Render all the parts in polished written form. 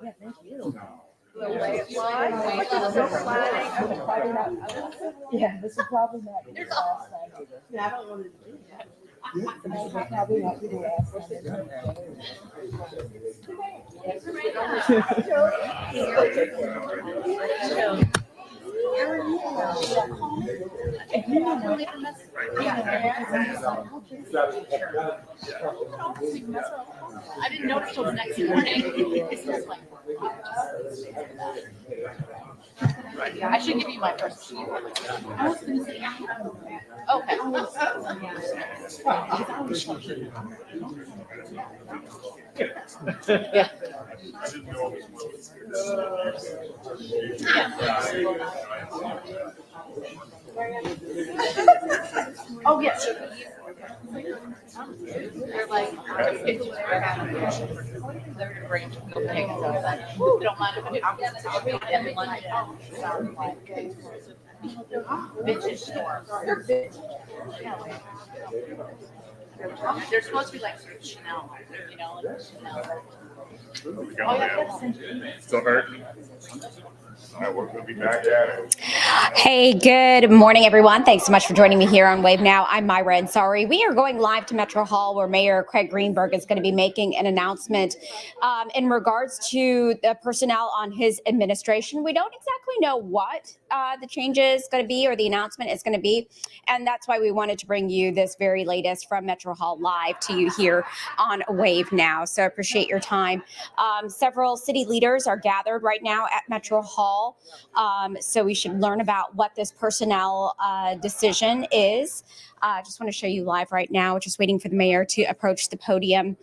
Yeah, thank you. Yeah, this is probably not the last time. Yeah, I don't want to do that. Probably not the last time. I didn't notice till the next morning. It's just like, I should give you my first. I was going to say, okay. Yeah. Oh, yes. They're like, they're bring them to Copenhagen. So I was like, you don't mind if I do? And then like, vintage stores. They're vintage. They're supposed to be like Chanel, you know, like Chanel. Oh, yeah. Still hurting. All right, we're going to be back at it. Hey, good morning, everyone. Thanks so much for joining me here on Wave Now. I'm Myra Ansari. We are going live to Metro Hall, where Mayor Craig Greenberg is going to be making an announcement in regards to the personnel on his administration. We don't exactly know what the change is going to be or the announcement is going to be, and that's why we wanted to bring you this very latest from Metro Hall live to you here on Wave Now. So I appreciate your time. Several city leaders are gathered right now at Metro Hall. So we should learn about what this personnel decision is. Just want to show you live right now, just waiting for the mayor to approach the podium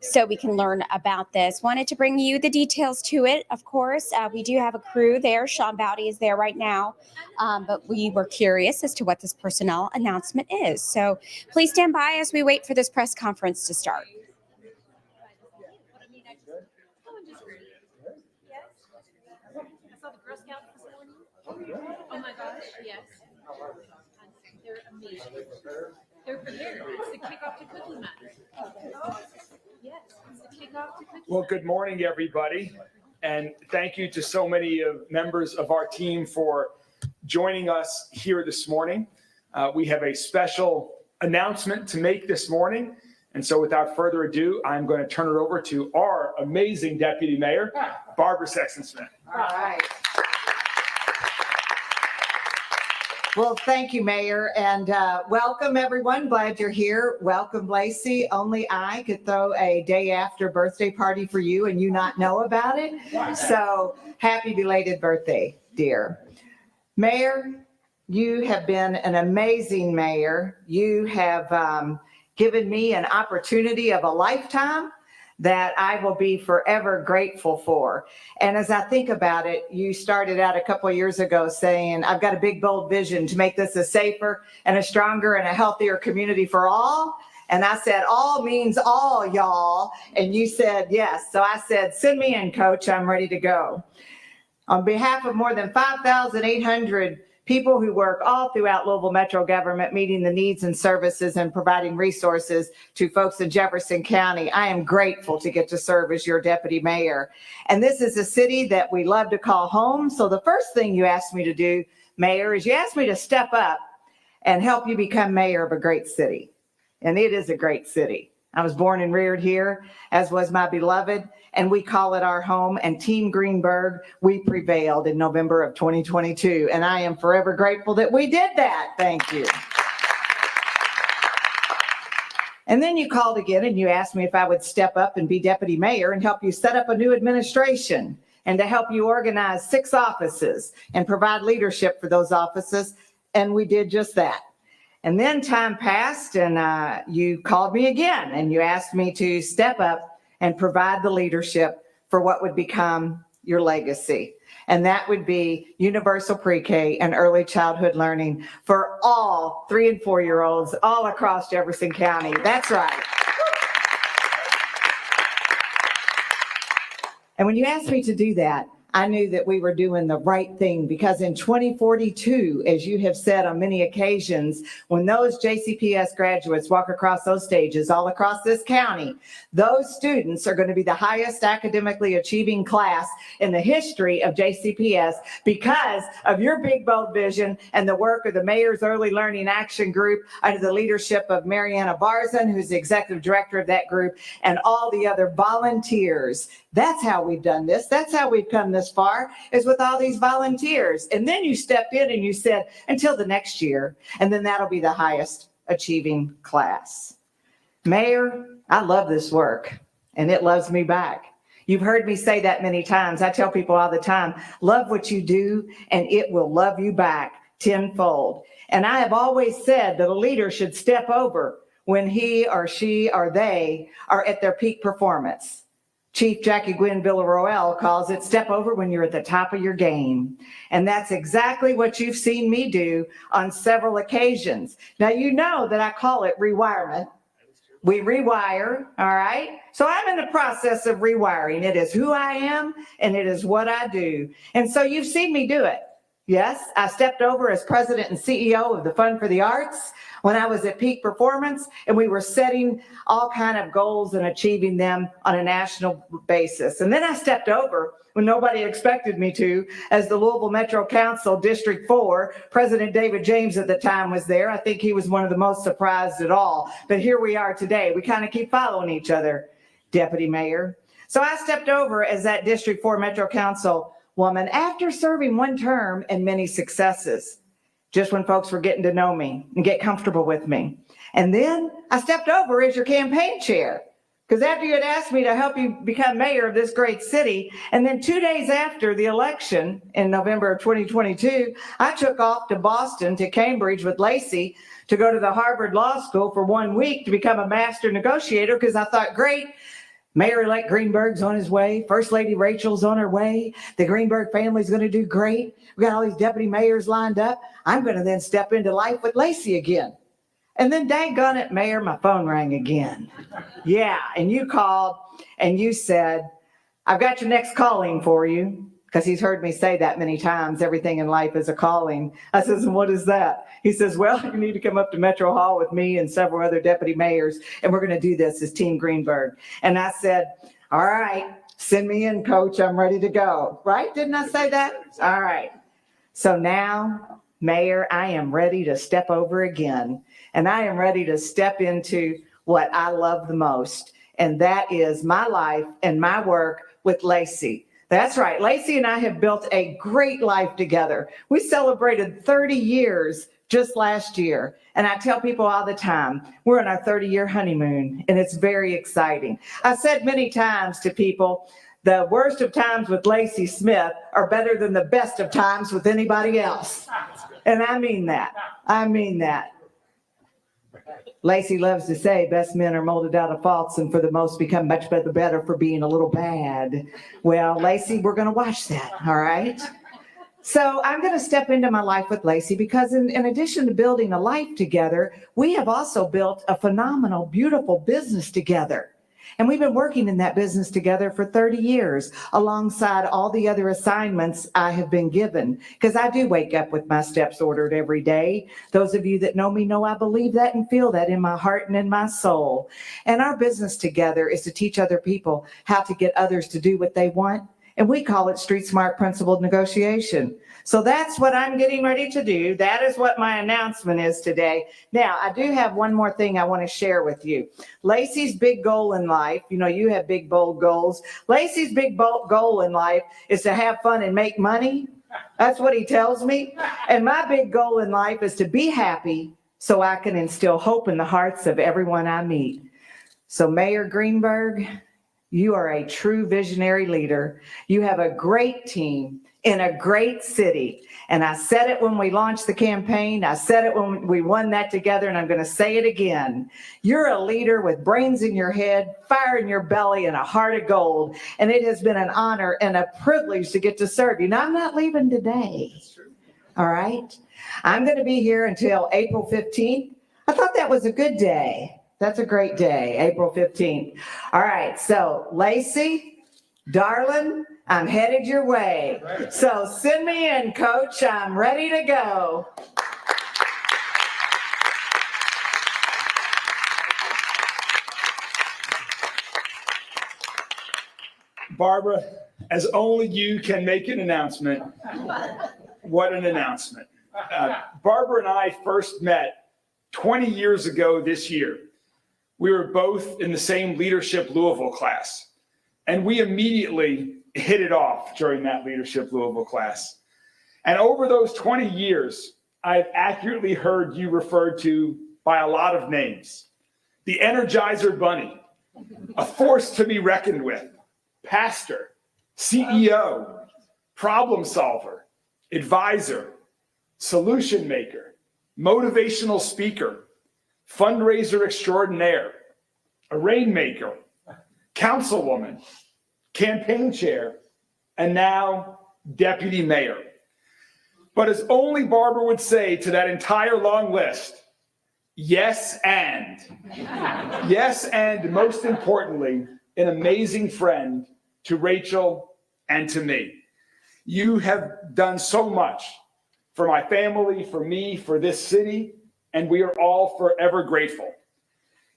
so we can learn about this. Wanted to bring you the details to it, of course. We do have a crew there. Sean Bowdy is there right now, but we were curious as to what this personnel announcement is. So please stand by as we wait for this press conference to start. Oh my gosh, yes. They're amazing. They're prepared. It's the kickoff to Cookie Matter. Yes, it's the kickoff to Cookie Well, good morning, everybody. And thank you to so many members of our team for joining us here this morning. We have a special announcement to make this morning. And so without further ado, I'm going to turn it over to our amazing Deputy Mayor, Barbara Sexton-Smith. All right. Well, thank you, Mayor, and welcome, everyone. Glad you're here. Welcome, Lacey. Only I could throw a day after birthday party for you and you not know about it. So happy belated birthday, dear. Mayor, you have been an amazing mayor. You have given me an opportunity of a lifetime that I will be forever grateful for. And as I think about it, you started out a couple of years ago saying, I've got a big, bold vision to make this a safer and a stronger and a healthier community for all. And I said, all means all, y'all. And you said, yes. So I said, send me in, coach. I'm ready to go. On behalf of more than 5,800 people who work all throughout Louisville Metro government, meeting the needs and services and providing resources to folks in Jefferson County, I am grateful to get to serve as your deputy mayor. And this is a city that we love to call home. So the first thing you asked me to do, Mayor, is you asked me to step up and help you become mayor of a great city. And it is a great city. I was born and reared here, as was my beloved, and we call it our home. And Team Greenberg, we prevailed in November of 2022. And I am forever grateful that we did that. Thank you. And then you called again and you asked me if I would step up and be deputy mayor and help you set up a new administration and to help you organize 6 offices and provide leadership for those offices. And we did just that. And then time passed and you called me again and you asked me to step up and provide the leadership for what would become your legacy. And that would be universal pre-K and early childhood learning for all 3- and 4-year-olds all across Jefferson County. That's right. And when you asked me to do that, I knew that we were doing the right thing, because in 2042, as you have said on many occasions, when those JCPS graduates walk across those stages all across this county, those students are going to be the highest academically achieving class in the history of JCPS because of your big, bold vision and the work of the Mayor's Early Learning Action Group under the leadership of Mariana Barzan, who's the executive director of that group, and all the other volunteers. That's how we've done this. That's how we've come this far, is with all these volunteers. And then you stepped in and you said, until the next year, and then that'll be the highest achieving class. Mayor, I love this work, and it loves me back. You've heard me say that many times. I tell people all the time, love what you do, and it will love you back tenfold. And I have always said that a leader should step over when he or she or they are at their peak performance. Chief Jackie Gwynn Villaroel calls it step over when you're at the top of your game. And that's exactly what you've seen me do on several occasions. Now, you know that I call it rewirement. We rewire, all right? So I'm in the process of rewiring. It is who I am, and it is what I do. And so you've seen me do it. Yes, I stepped over as president and CEO of the Fund for the Arts when I was at peak performance, and we were setting all kind of goals and achieving them on a national basis. And then I stepped over when nobody expected me to, as the Louisville Metro Council District 4. President David James at the time was there. I think he was one of the most surprised at all. But here we are today. We kind of keep following each other, Deputy Mayor. So I stepped over as that District 4 Metro Council woman after serving one term and many successes, just when folks were getting to know me and get comfortable with me. And then I stepped over as your campaign chair, because after you had asked me to help you become mayor of this great city, and then 2 days after the election in November of 2022, I took off to Boston, to Cambridge with Lacey, to go to the Harvard Law School for 1 week to become a master negotiator, because I thought, great, Mayor-elect Greenberg's on his way. First Lady Rachel's on her way. The Greenberg family's going to do great. We got all these deputy mayors lined up. I'm going to then step into life with Lacey again. And then daggone it, Mayor, my phone rang again. Yeah, and you called and you said, I've got your next calling for you, because he's heard me say that many times. Everything in life is a calling. I says, and what is that? He says, well, you need to come up to Metro Hall with me and several other deputy mayors, and we're going to do this as Team Greenberg. And I said, all right, send me in, coach. I'm ready to go. Right? Didn't I say that? All right. So now, Mayor, I am ready to step over again, and I am ready to step into what I love the most, and that is my life and my work with Lacey. That's right. Lacey and I have built a great life together. We celebrated 30 years just last year. And I tell people all the time, we're on our 30-year honeymoon, and it's very exciting. I've said many times to people, the worst of times with Lacey Smith are better than the best of times with anybody else. And I mean that. I mean that. Lacey loves to say best men are molded out of faults, and for the most become much better for being a little bad. Well, Lacey, we're going to watch that, all right? So I'm going to step into my life with Lacey, because in addition to building a life together, we have also built a phenomenal, beautiful business together. And we've been working in that business together for 30 years, alongside all the other assignments I have been given, because I do wake up with my steps ordered every day. Those of you that know me know I believe that and feel that in my heart and in my soul. And our business together is to teach other people how to get others to do what they want. And we call it street smart principled negotiation. So that's what I'm getting ready to do. That is what my announcement is today. Now, I do have one more thing I want to share with you. Lacey's big goal in life, you know, you have big, bold goals. Lacey's big, bold goal in life is to have fun and make money. That's what he tells me. And my big goal in life is to be happy so I can instill hope in the hearts of everyone I meet. So Mayor Greenberg, you are a true visionary leader. You have a great team in a great city. And I said it when we launched the campaign. I said it when we won that together, and I'm going to say it again. You're a leader with brains in your head, fire in your belly, and a heart of gold. And it has been an honor and a privilege to get to serve you. Now, I'm not leaving today. All right? I'm going to be here until April 15th. I thought that was a good day. That's a great day, April 15th. All right, so Lacey, darling, I'm headed your way. So send me in, Coach. I'm ready to go. Barbara, as only you can make an announcement, what an announcement. Barbara and I first met 20 years ago this year. We were both in the same Leadership Louisville class, and we immediately hit it off during that Leadership Louisville class. And over those 20 years, I've accurately heard you referred to by a lot of names. The Energizer Bunny, a force to be reckoned with, pastor, CEO, problem solver, advisor, solution maker, motivational speaker, fundraiser extraordinaire, a rainmaker, councilwoman, campaign chair, and now deputy mayor. But as only Barbara would say to that entire long list, yes and. Yes and, most importantly, an amazing friend to Rachel and to me. You have done so much for my family, for me, for this city, and we are all forever grateful.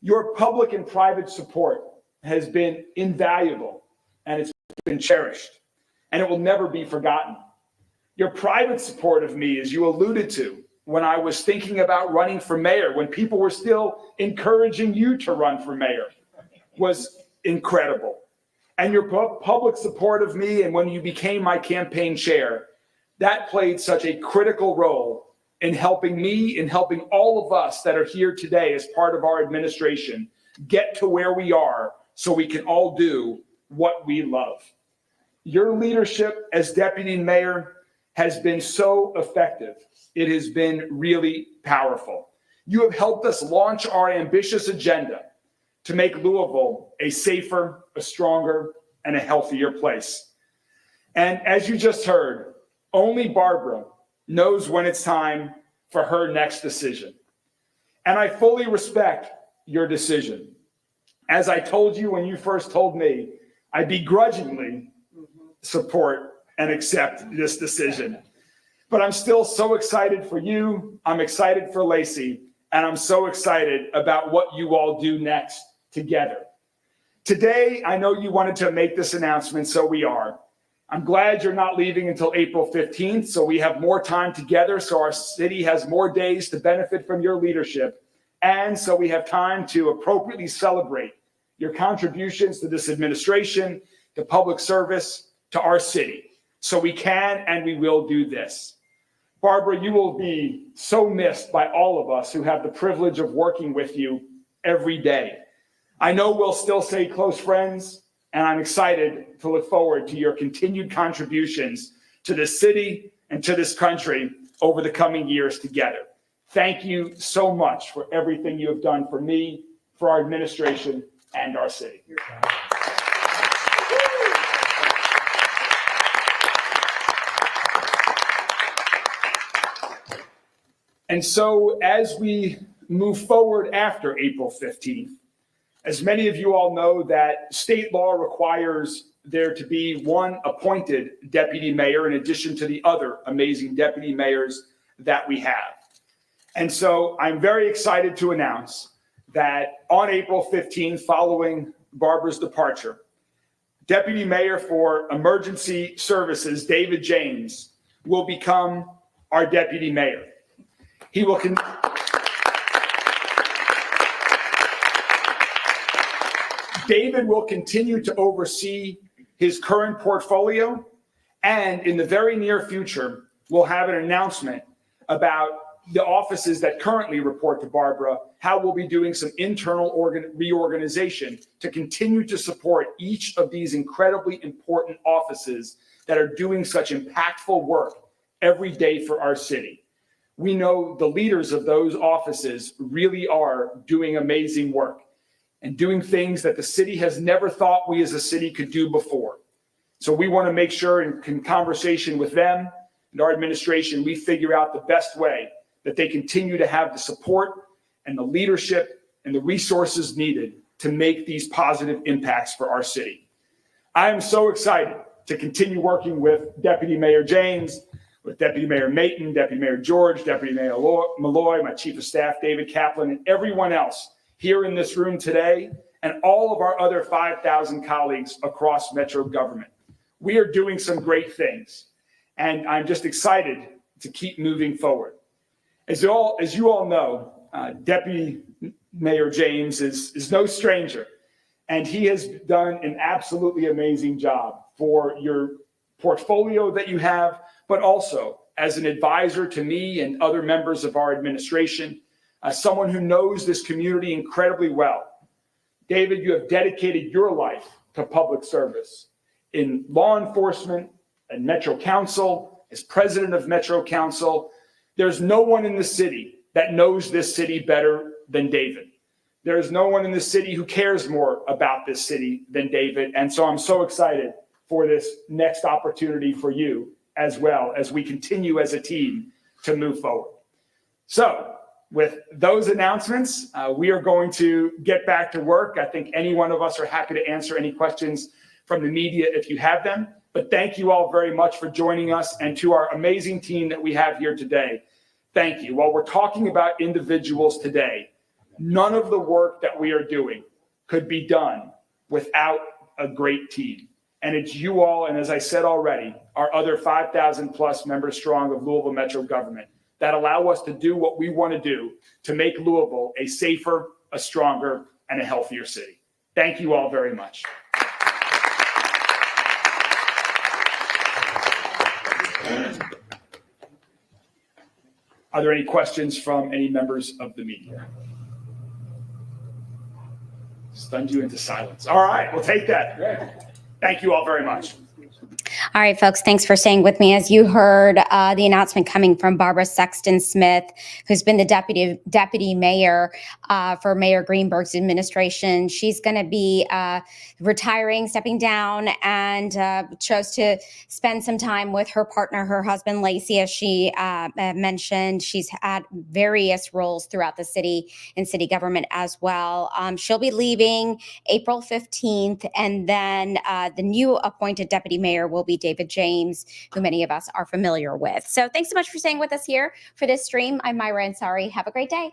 Your public and private support has been invaluable, and it's been cherished, and it will never be forgotten. Your private support of me, as you alluded to, when I was thinking about running for mayor, when people were still encouraging you to run for mayor, was incredible. And your public support of me, and when you became my campaign chair, that played such a critical role in helping me, in helping all of us that are here today as part of our administration get to where we are so we can all do what we love. Your leadership as deputy mayor has been so effective. It has been really powerful. You have helped us launch our ambitious agenda to make Louisville a safer, a stronger, and a healthier place. And as you just heard, only Barbara knows when it's time for her next decision. And I fully respect your decision. As I told you when you first told me, I begrudgingly support and accept this decision. But I'm still so excited for you, I'm excited for Lacey, and I'm so excited about what you all do next together. Today, I know you wanted to make this announcement, so we are. I'm glad you're not leaving until April 15th, so we have more time together, so our city has more days to benefit from your leadership, and so we have time to appropriately celebrate your contributions to this administration, to public service, to our city. So we can and we will do this. Barbara, you will be so missed by all of us who have the privilege of working with you every day. I know we'll still stay close friends, and I'm excited to look forward to your continued contributions to this city and to this country over the coming years together. Thank you so much for everything you have done for me, for our administration, and our city. And so as we move forward after April 15th, as many of you all know, that state law requires there to be one appointed deputy mayor in addition to the other amazing deputy mayors that we have. And so I'm very excited to announce that on April 15th, following Barbara's departure, Deputy Mayor for Emergency Services, David James, will become our deputy mayor. He will David will continue to oversee his current portfolio, and in the very near future, we'll have an announcement about the offices that currently report to Barbara, how we'll be doing some internal reorganization to continue to support each of these incredibly important offices that are doing such impactful work every day for our city. We know the leaders of those offices really are doing amazing work and doing things that the city has never thought we as a city could do before. So we want to make sure in conversation with them and our administration, we figure out the best way that they continue to have the support and the leadership and the resources needed to make these positive impacts for our city. I am so excited to continue working with Deputy Mayor James, with Deputy Mayor Mayton, Deputy Mayor George, Deputy Mayor Malloy, my Chief of Staff, David Kaplan, and everyone else here in this room today, and all of our other 5,000 colleagues across Metro government. We are doing some great things, and I'm just excited to keep moving forward. As you all know, Deputy Mayor James is no stranger, and he has done an absolutely amazing job for your portfolio that you have, but also as an advisor to me and other members of our administration, someone who knows this community incredibly well. David, you have dedicated your life to public service in law enforcement and Metro Council, as president of Metro Council. There's no one in the city that knows this city better than David. There's no one in the city who cares more about this city than David. And so I'm so excited for this next opportunity for you as well as we continue as a team to move forward. So with those announcements, we are going to get back to work. I think any one of us are happy to answer any questions from the media if you have them. But thank you all very much for joining us, and to our amazing team that we have here today, thank you. While we're talking about individuals today, none of the work that we are doing could be done without a great team. And it's you all, and as I said already, our other 5,000 plus members strong of Louisville Metro government that allow us to do what we want to do to make Louisville a safer, a stronger, and a healthier city. Thank you all very much. Are there any questions from any members of the media? Stunned you into silence. All right, we'll take that. Thank you all very much. All right, folks, thanks for staying with me. As you heard the announcement coming from Barbara Sexton Smith, who's been the deputy mayor for Mayor Greenberg's administration. She's going to be retiring, stepping down, and chose to spend some time with her partner, her husband, Lacey, as she mentioned. She's had various roles throughout the city and city government as well. She'll be leaving April 15th, and then the new appointed deputy mayor will be David James, who many of us are familiar with. So thanks so much for staying with us here for this stream. I'm Myra Ansari. Have a great day.